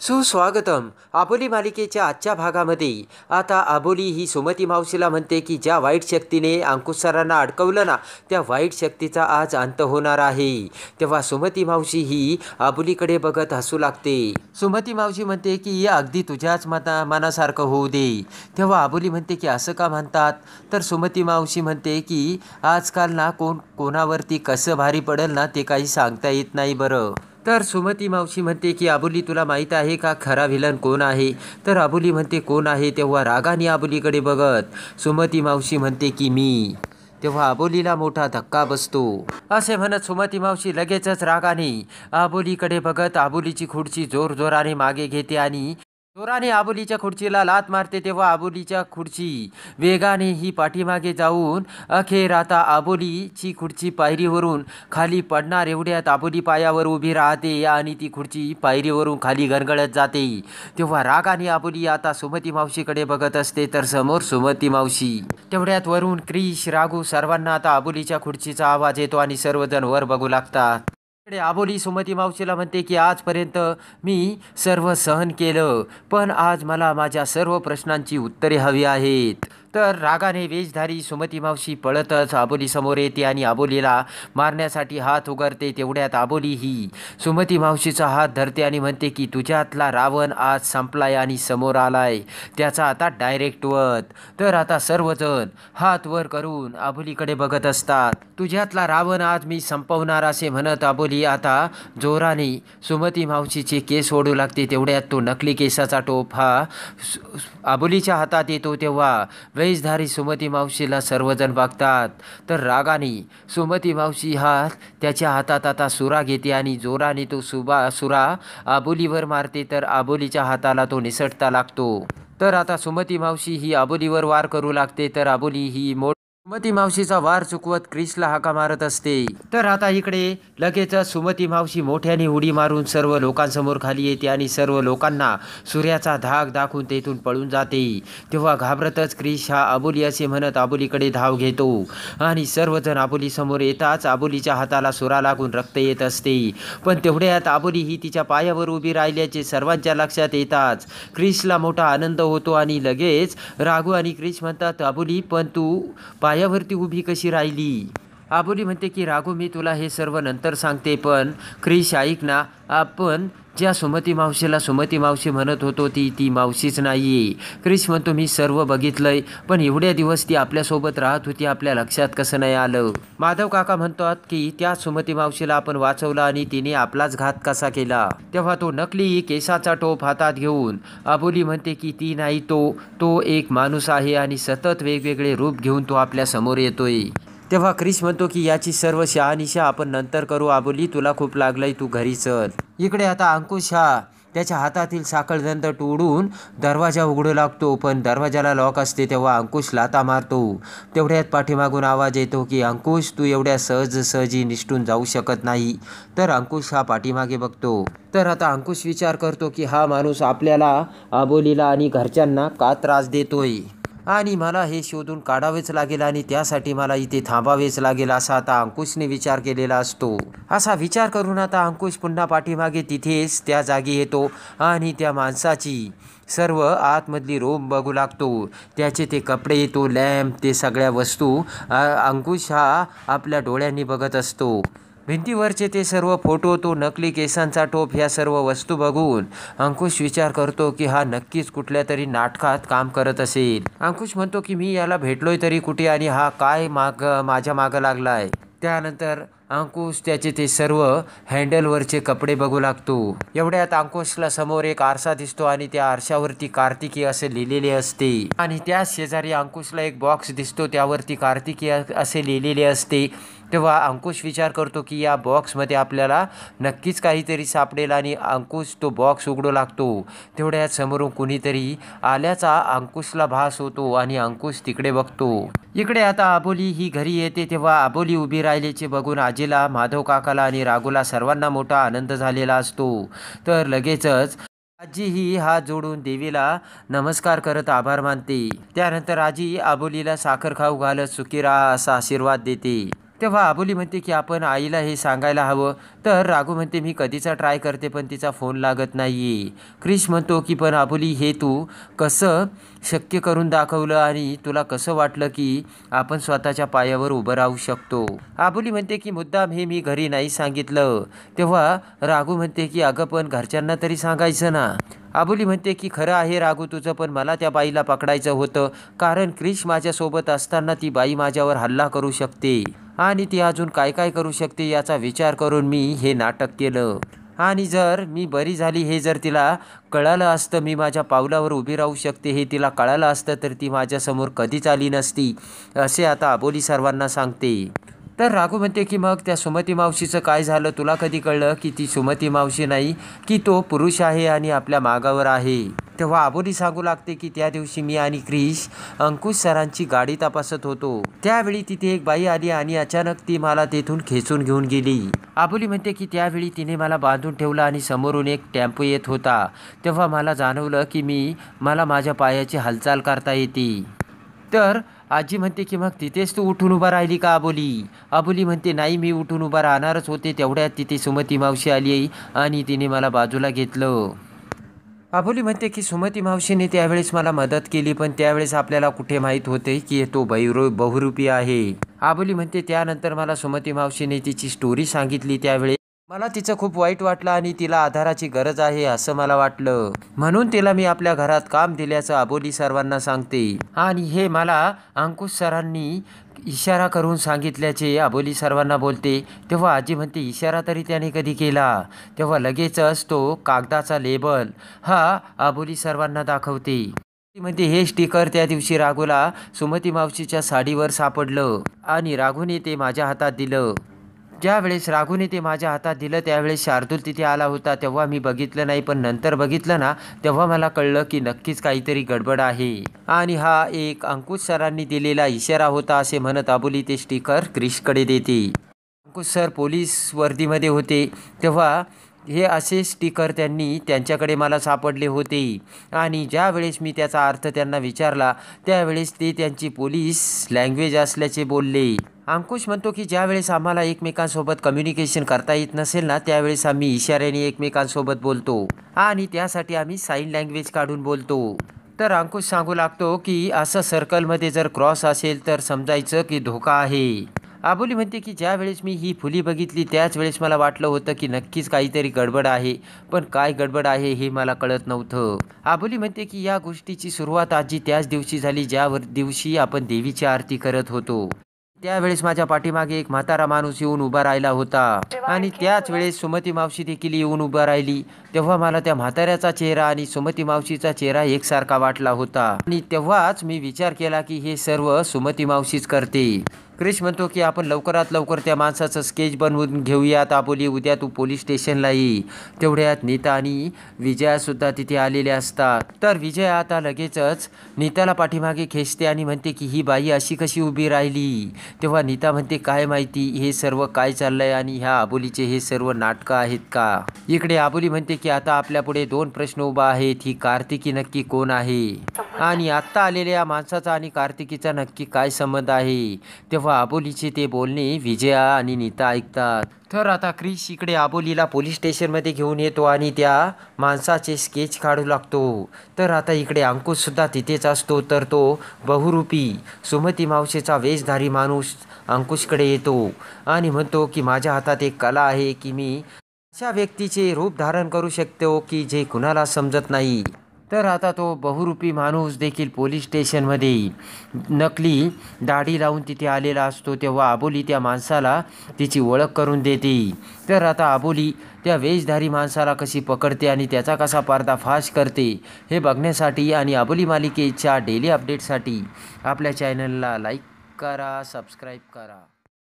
सुस्वागतम. आबोली मालिकेच्या आजच्या भागामध्ये आता आबोली ही सुमती मावशीला म्हणते की ज्या वाईट शक्तीने अंकुश सरांना अडकवलं ना, त्या वाईट शक्तीचा आज अंत होणार आहे. तेव्हा सुमती मावशी ही आबोलीकडे बघत हसू लागते. सुमती मावशी म्हणते की अगदी तुझ्याच मनासारखं होऊ दे. तेव्हा आबोली म्हणते की असं का म्हणतात. तर सुमती मावशी म्हणते की आजकाल ना कोणावरती कसं भारी पडेल ना ते काही सांगता येत नाही बरं. तर सुमती मावशी म्हणते की आबोली तुला माहीत आहे का खरा व्हिलन कोण आहे. तर आबोली म्हणते कोण आहे. तेव्हा रागाने आबोलीकडे बघत सुमती मावशी म्हणते की मी. तेव्हा आबोलीला मोठा धक्का बसतो. असे म्हणत सुमती मावशी लगेचच रागाने आबोलीकडे बघत आबोलीची खुर्ची जोरजोराने मागे घेते आणि जोराने आबोलीच्या खुर्चीला लात मारते. तेव्हा आबोलीच्या खुर्ची वेगाने ही पाठीमागे जाऊन अखेर आता आबोलीची खुर्ची पायरीवरून खाली पडणार एवढ्यात आबोली पायावर उभी राहते आणि ती खुर्ची पायरीवरून खाली गरगळत जाते. तेव्हा रागाने आबोली आता सुमती मावशीकडे बघत असते तर समोर सुमती मावशी. तेवढ्यात वरून क्रिश, राघू सर्वांना आता आबोलीच्या खुर्चीचा आवाज येतो आणि सर्वजण वर बघू लागतात. आबोली सुमती मावशीला म्हणते की आजपर्यंत मी सर्व सहन केलं, पण आज मला माझ्या सर्व प्रश्नांची उत्तरे हवी आहेत. तर रागाने वेशधारी सुमती मावशी पळतच आबोली समोर येते आणि आबोलीला मारण्यासाठी हात उगारते. तेवढ्यात आबोली ही सुमती मावशीचा हात धरते आणि म्हणते की तुझ्यातला रावण आज संपलाय आणि समोर आलाय, त्याचा आता डायरेक्ट वध. तर आता सर्वजण हात वर करून आबोलीकडे बघत असतात. तुझ्यातला रावण आज मी संपवणार असे म्हणत आबोली आता जोराने सुमती मावशीचे केस ओढू लागते. तेवढ्यात तो नकली केसाचा टोप हा आबोलीच्या हातात येतो. तेव्हा वेशधारी सुमती मावशीला सर्वजण बघतात. तर रागाने सुमती मावशी त्याच्या हातात आता सुरा घेते आणि जोराने तो सुरा आबोलीवर मारते. तर आबोलीच्या हाताला तो निसटता लागतो. तर आता सुमती मावशी ही आबोलीवर वार करू लागते. तर आबोली ही सुमती मावशीचा वार चुकवत क्रिसला हाका मारत असते. तर आता इकडे लगेचच सुमती मावशी मोठ्याने उडी मारून सर्व लोकांसमोर खाली येते आणि सर्व लोकांना सूर्याचा धाक दाखवून तेथून पळून जाते. तेव्हा घाबरतच क्रिश हा आबोली असे म्हणत आबोलीकडे धाव घेतो आणि सर्वजण आबोली समोर येताच आबोलीच्या हाताला सुरा लागून रक्त येत असते. पण तेवढ्यात आबोली ही तिच्या पायावर उभी राहिल्याचे सर्वांच्या लक्षात येताच क्रिसला मोठा आनंद होतो आणि लगेच राघू आणि क्रिश म्हणतात आबोली पण तू पायावरती उभी कशी राहिली. आबोली म्हणते की राघू मी तुला हे सर्व नंतर सांगते, पण क्रिश ऐक ना, आपण ज्या सुमती मावशीला सुमती मावशी म्हणत होतो ती मावशीच नाहीये. क्रिश म्हणतो मी सर्व बघितलंय, पण एवढ्या दिवस ती आपल्यासोबत राहत होती, आपल्या लक्षात कसं नाही आलं. माधव काका म्हणतात की त्या सुमती मावशीला आपण वाचवलं आणि तिने आपलाच घात कसा केला. तेव्हा तो नकली केसाचा टोप हातात घेऊन आबोली म्हणते की ती नाही, तो एक माणूस आहे आणि सतत वेगवेगळे रूप घेऊन तो आपल्या समोर येतोय. तेव्हा क्रिश म्हणतो की याची सर्व शहानिशा आपण नंतर करू. आबोली तुला खूप लागलंय, तू घरी चल. इकडे आता अंकुश त्याच्या हातातील साखळदंड तोडून दरवाजा उघडू लागतो, पण दरवाजाला लॉक असते. तेव्हा अंकुश लाथा मारतो. तेवढ्यात पाठीमागून आवाज येतो की अंकुश तू एवढ्या सहजी निसटून जाऊ शकत नाही. तर अंकुश पाठीमागे बघतो. तर आता अंकुश विचार करतो की हा माणूस आपल्याला, आबोलीला आणि घरच्यांना का त्रास देतोय आणि मला हे शोधून काढावेच लागेल आणि त्यासाठी मला इथे थांबावेच लागेल असा आता अंकुशने विचार केलेला असतो. असा विचार करून आता अंकुश पुन्हा पाठीमागे तिथेच त्या जागी येतो आणि त्या माणसाची सर्व आतमधली रूम बघू लागतो. त्याचे ते कपडे, तो लॅम्प, ते सगळ्या वस्तू अंकुश आपल्या डोळ्यांनी बघत असतो. भिंतीवरचे ते सर्व फोटो, तो नकली केसांचा टोप, ह्या सर्व वस्तू बघून अंकुश विचार करतो की हा नक्कीच कुठल्या तरी नाटकात काम करत असेल. अंकुश म्हणतो की मी याला भेटलोय तरी कुठे आणि हा काय माझ्या मागं लागलाय. त्यानंतर अंकुश त्याचे ते सर्व हँडलवरचे कपडे बघू लागतो. एवढ्यात अंकुशला समोर एक आरसा दिसतो आणि त्या आरशावरती कार्तिकी असे लिहिलेले असते आणि त्या शेजारी अंकुशला एक बॉक्स दिसतो, त्यावरती कार्तिकी असे लिहिलेले असते. तेव्हा अंकुश विचार करतो की या बॉक्समध्ये आपल्याला नक्कीच काहीतरी सापडेल आणि अंकुश तो बॉक्स उघडू लागतो. तेवढ्यात समोरून कुणीतरी आल्याचा अंकुशला भास होतो आणि अंकुश तिकडे बघतो. इकडे आता आबोली ही घरी येते. तेव्हा आबोली उभी राहिल्याचे बघून आजीला, माधव काकाला आणि राघूला सर्वांना मोठा आनंद झालेला असतो. तर लगेचच आजी ही हात जोडून देवीला नमस्कार करत आभार मानते. त्यानंतर आजी आबोलीला साखर खाऊ घालत सुखी राहा असा आशीर्वाद देते. तेव्हा आबोली म्हणते की आपण आईला हे सांगायला हवं तर राघू म्हणते मी कधीचा ट्राय करते पण तिचा फोन लागत नाही. क्रिश म्हणतो की पण आबोली हे तू कसं शक्य करून दाखवलं आणि तुला कसं वाटलं की आपण स्वतःच्या पायावर उभं राहू शकतो. आबोली म्हणते की मुद्दाम हे मी घरी नाही सांगितलं. तेव्हा राघू म्हणते की अगं पण घरच्यांना तरी सांगायचं ना. आबोली म्हणते की खरं आहे राघू तुझं, पण मला त्या बाईला पकडायचं होतं कारण क्रिश माझ्यासोबत असताना ती बाई माझ्यावर हल्ला करू शकते आणि ती अजून काय काय करू शकते याचा विचार करून मी हे नाटक केलं. आणि जर मी बरी झाली हे जर तिला कळालं असतं, मी माझ्या पावलावर उभी राहू शकते हे तिला कळालं असतं तर ती माझ्यासमोर कधीच आली नसती, असे आता आबोली सर्वांना सांगते. तर राघू म्हणते की मग त्या सुमती मावशीचं काय झालं, तुला कधी कळलं की ती सुमती मावशी नाही की तो पुरुष आहे आणि आपल्या मागावर आहे. तेव्हा आबोली सांगू लागते की त्या दिवशी मी आणि क्रिश अंकुश सरांची गाडी तपासत होतो. त्यावेळी तिथे एक बाई आली आणि अचानक ती मला तेथून खेचून घेऊन गेली. आबोली म्हणते की त्यावेळी तिने मला बांधून ठेवलं आणि समोरून एक टेम्पो येत होता. तेव्हा मला जाणवलं की मला माझ्या पायाची हालचाल करता येते. तर आजी म्हणते की मग तिथेच तू उठून उभा राहिली का आबोली. आबोली म्हणते नाही मी उठून उभा राहणारच होते, तेवढ्यात तिथे सुमती मावशी आली आणि तिने मला बाजूला घेतलं. आबोली म्हणते की सुमती मावशीने त्यावेळेस मला मदत केली, पण त्यावेळेस आपल्याला कुठे माहीत होते की तो बहुरूपी आहे. आबोली म्हणते त्यानंतर मला सुमती मावशीने तिची स्टोरी सांगितली. त्यावेळेस मला तिचं खूप वाईट वाटलं आणि तिला आधाराची गरज आहे असं मला वाटलं, म्हणून तिला मी आपल्या घरात काम दिल्याचं आबोली सर्वांना सांगते. आणि हे मला अंकुश सरांनी इशारा करून सांगितल्याचे आबोली सर्वांना बोलते. तेव्हा आजी म्हणते इशारा तरी त्याने कधी केला. तेव्हा लगेचच तो कागदाचा लेबल हा आबोली सर्वांना दाखवते. म्हणते हे स्टिकर त्या दिवशी राघूला सुमती मावशीच्या साडीवर सापडलं आणि राघूने ते माझ्या हातात दिलं. ज्यावेळेस राघूने ते माझ्या हातात दिलं त्यावेळेस शार्दूल तिथे आला होता. तेव्हा मी बघितलं नाही, पण नंतर बघितलं ना तेव्हा मला कळलं की नक्कीच काहीतरी गडबड आहे आणि हा एक अंकुश सरांनी दिलेला इशारा होता असे म्हणत आबोली ते स्टिकर क्रिशकडे देते. अंकुश सर पोलीस वर्दीमध्ये होते तेव्हा हे असे स्टिकर त्यांच्याकडे मला सापडले होते आणि ज्यावेळेस मी त्याचा अर्थ त्यांना विचारला त्यावेळेस ते त्यांची पोलीस लँग्वेज असल्याचे बोलले. अंकुश म्हणतो की ज्यावेळेस आम्हाला एकमेकांसोबत कम्युनिकेशन करता येत नसेल ना त्यावेळेस आम्ही इशाऱ्याने एकमेकांसोबत बोलतो आणि त्यासाठी आम्ही साईन लँग्वेज काढून बोलतो. तर अंकुश सांगू लागतो की असं सर्कलमध्ये जर क्रॉस असेल तर समजायचं की धोका आहे. आबोली म्हणते की ज्यावेळेस मी ही फुली बघितली त्याच वेळेस मला वाटलं होतं की नक्कीच काहीतरी गडबड आहे, पण काय गडबड आहे हे मला कळत नव्हतं. आबोली म्हणते की या गोष्टीची सुरुवात आजी त्याच दिवशी झाली ज्या दिवशी आपण देवीची आरती करत होतो. त्यावेळेस माझ्या पाठीमागे एक म्हातारा माणूस येऊन उभा राहिला होता आणि त्याच वेळेस सुमती मावशी देखील येऊन उभा राहिली. तेव्हा मला त्या म्हाताऱ्याचा चेहरा आणि सुमती मावशीचा चेहरा एकसारखा वाटला होता आणि तेव्हाच मी विचार केला की हे सर्व सुमती मावशीच करते. क्रिश म्हणतो की आपण लवकरात लवकर त्या माणसाचं स्केच बनवून घेऊयात आबोली, उद्या तू पोलीस स्टेशनला ये. तेवढ्यात नीता आणि विजयासुद्धा तिथे आलेले असतात. तर विजया आता लगेचच नीताला पाठीमागे खेचते आणि म्हणते की ही बाई अशी कशी उभी राहिली. तेव्हा नीता म्हणते काय माहिती हे सर्व काय चाललंय आणि ह्या आबोलीचे हे सर्व नाटकं आहेत का. इकडे आबोली म्हणते की आता आपल्यापुढे 2 प्रश्न उभा आहेत, ही कार्तिकी नक्की कोण आहे आणि आत्ता आलेल्या या माणसाचा आणि कार्तिकीचा नक्की काय संबंध आहे. तेव्हा आबोलीचे ते बोलणे विजया आणि नीता ऐकतात. तर आता क्रिश इकडे आबोलीला पोलीस स्टेशनमध्ये घेऊन येतो आणि त्या माणसाचे स्केच काढू लागतो. तर आता इकडे अंकुशसुद्धा तिथेच असतो. तर तो बहुरूपी सुमती मावशीचा वेशधारी माणूस अंकुशकडे येतो आणि म्हणतो की माझ्या हातात एक कला आहे की मी अशा व्यक्तीचे रूप धारण करू शकतो की जे कुणाला समजत नाही. तर आता तो बहुरूपी माणूस देखील पोलीस स्टेशनमध्ये नकली दाढी लावून तिथे आलेला असतो. तेव्हा आबोली त्या माणसाला तिची ओळख करून देते. तर आता आबोली त्या वेशधारी माणसाला कशी पकडते आणि त्याचा कसा पर्दाफाश करते हे बघण्यासाठी आणि आबोली मालिकेच्या डेली अपडेटसाठी आपल्या चॅनलला लाईक करा, सबस्क्राईब करा.